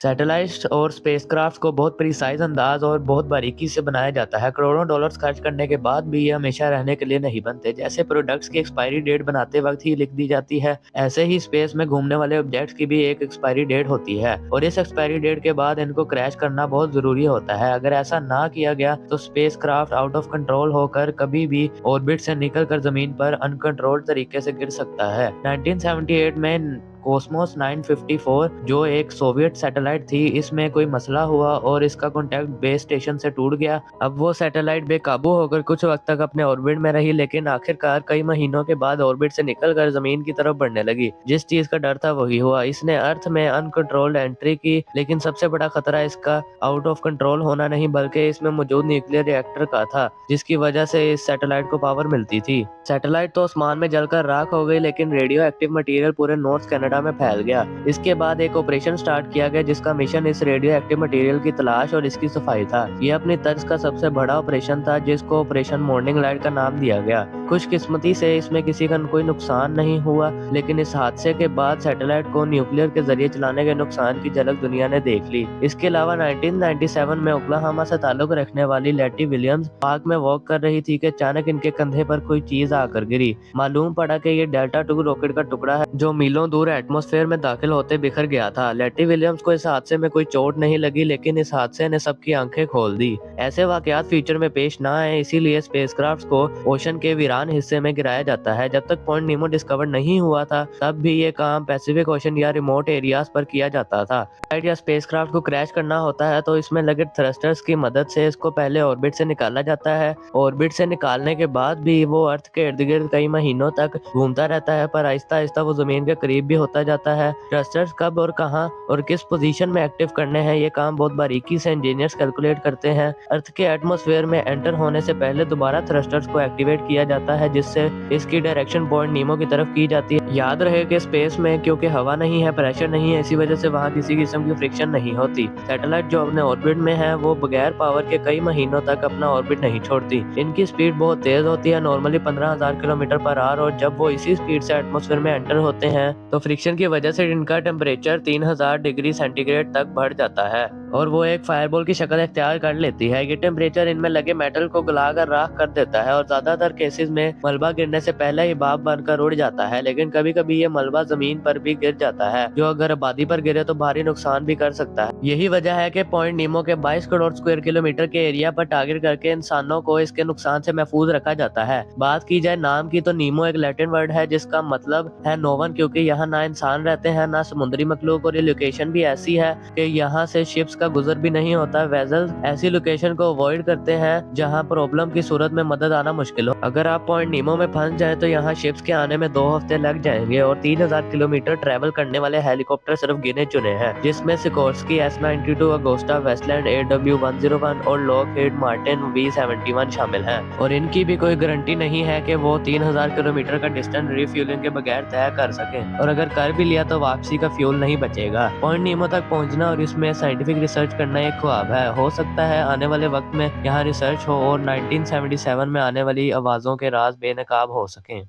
Satellites और spacecraft को बहुत प्रिसाइज अंदाज और बहुत बारीकी से बनाया जाता है। करोड़ों डॉलर्स खर्च करने के बाद भी ये हमेशा रहने के लिए नहीं बनते। जैसे प्रोडक्ट्स की एक्सपायरी डेट बनाते वक्त ही लिख दी जाती है, ऐसे ही स्पेस में घूमने वाले ऑब्जेक्ट्स की भी एक एक्सपायरी डेट होती है और इस एक्सपायरी डेट के बाद इनको क्रैश करना बहुत जरूरी होता है। अगर ऐसा ना किया गया तो स्पेसक्राफ्ट आउट ऑफ कंट्रोल होकर कभी भी ऑर्बिट से निकलकर जमीन पर अनकंट्रोल्ड तरीके से गिर सकता है। 1978 में कॉस्मोस 954 जो एक सोवियत सैटेलाइट थी, इसमें कोई मसला हुआ और इसका कांटेक्ट बेस स्टेशन से टूट गया। अब वो सैटेलाइट बेकाबू होकर कुछ वक्त तक अपने ऑर्बिट में रही, लेकिन आखिरकार कई महीनों के बाद ऑर्बिट से निकलकर जमीन की तरफ बढ़ने लगी। जिस चीज का डर था वही हुआ, इसने अर्थ में अनकंट्रोल्ड एंट्री की। लेकिन सबसे बड़ा खतरा इसका आउट ऑफ कंट्रोल होना नहीं बल्कि इसमें मौजूद न्यूक्लियर रिएक्टर का था, जिसकी वजह से इस सैटेलाइट को पावर मिलती थी। सैटेलाइट तो आसमान में जलकर राख हो गई, लेकिन रेडियो एक्टिव मटेरियल पूरे नॉर्थ कनाडा में फैल गया। इसके बाद एक ऑपरेशन स्टार्ट किया गया जिसका मिशन इस रेडियो एक्टिव मटेरियल की तलाश और इसकी सफाई था। यह अपनी तर्ज का सबसे बड़ा ऑपरेशन था, जिसको ऑपरेशन मॉर्निंग लाइट का नाम दिया गया। खुशकिस्मती से इसमें किसी का कोई नुकसान नहीं हुआ, लेकिन इस हादसे के बाद सैटेलाइट को न्यूक्लियर के जरिए चलाने के नुकसान की झलक दुनिया ने देख ली। इसके अलावा 1997 में ओक्लाहोमा से ताल्लुक रखने वाली लेटी विलियम्स पार्क में वॉक कर रही थी कि अचानक इनके कंधे पर कोई चीज आकर गिरी। मालूम पड़ा कि ये डेल्टा 2 रॉकेट का टुकड़ा है जो मीलों दूर एटमॉस्फेयर में दाखिल होते बिखर गया था। लेटी विलियम्स को इस हादसे में कोई चोट नहीं लगी, लेकिन इस हादसे ने सबकी आंखें खोल दी। ऐसे वाकयात फ्यूचर में पेश ना आए, इसीलिए स्पेसक्राफ्ट को ओशन के वीरान हिस्से में गिराया जाता है। जब तक पॉइंट नीमो डिस्कवर नहीं हुआ था तब भी ये काम पैसिफिक ओशन या रिमोट एरियाज पर किया जाता था। या स्पेसक्राफ्ट को क्रैश करना होता है तो इसमें लगे थ्रस्टर्स की मदद से इसको पहले ऑर्बिट से निकाला जाता है। ऑर्बिट से निकालने के बाद भी वो अर्थ के इर्द गिर्द कई महीनों तक घूमता रहता है, पर आहिस्ता आहिस्ता वो जमीन के करीब भी होता जाता है। थ्रस्टर्स कब और कहां और किस पोजीशन में एक्टिव करने हैं, ये काम बहुत बारीकी से इंजीनियर्स कैलकुलेट करते हैं। अर्थ के एटमॉस्फेयर में एंटर होने से पहले दोबारा थ्रस्टर्स को एक्टिवेट किया जाता है, जिससे इसकी डायरेक्शन पॉइंट नीमो की तरफ की जाती है। याद रहे कि स्पेस में क्योंकि हवा नहीं है, प्रेशर नहीं है, इसी वजह से वहाँ किसी किस्म की फ्रिक्शन नहीं होती। सैटेलाइट जो अपने ऑर्बिट में है वो बगैर पावर के कई महीनों तक अपना ऑर्बिट नहीं छोड़ती। इनकी स्पीड बहुत तेज होती है, नॉर्मली 15,000 किलोमीटर पर आवर, और जब वो इसी स्पीड से एटमॉस्फेयर में एंटर होते हैं तो फ्रिक्शन की वजह से इनका टेम्परेचर 3000 डिग्री सेंटीग्रेड तक बढ़ जाता है और वो एक फायरबॉल की शक्ल इख्तियार कर लेती है। ये टेम्परेचर इनमें लगे मेटल को गलाकर राख कर देता है और ज्यादातर केसेस में मलबा गिरने से पहले ही भाप बनकर उड़ जाता है, लेकिन कभी कभी ये मलबा जमीन पर भी गिर जाता है, जो अगर आबादी पर गिरे तो भारी नुकसान भी कर सकता है। यही वजह है कि पॉइंट नीमो के 22 करोड़ स्क्वायर किलोमीटर के एरिया पर टारगेट करके इंसानों को इसके नुकसान से महफूज रखा जाता है। बात की जाए नाम की तो नीमो एक लैटिन वर्ड है जिसका मतलब है नो वन, क्योंकि यहाँ ना इंसान रहते हैं ना समुद्री मखलूक, और ये लोकेशन भी ऐसी है कि यहाँ से शिप्स का गुजर भी नहीं होता। वेजल्स ऐसी लोकेशन को अवॉइड करते हैं जहाँ प्रॉब्लम की सूरत में मदद आना मुश्किल हो। अगर आप पॉइंट नीमो में फंस जाए तो यहाँ शिप्स के आने में 2 हफ्ते लग जाएंगे और 3000 किलोमीटर ट्रेवल करने वाले हेलीकॉप्टर सिर्फ गिने चुने हैं, जिसमें Sikorsky S-92, Agosta Westland AW101 और लॉकहीड मार्टिन V71 शामिल हैं, और इनकी भी कोई गारंटी नहीं है कि वो 3000 किलोमीटर का डिस्टेंस रिफ्यूलिंग के बगैर तय कर सके, और अगर कर भी लिया तो वापसी का फ्यूल नहीं बचेगा। पॉइंट नीमो तक पहुंचना और इसमें साइंटिफिक रिसर्च करना एक ख्वाब है। हो सकता है आने वाले वक्त में यहाँ रिसर्च हो और 1977 में आने वाली आवाजों के राज बेनकाब हो सकें।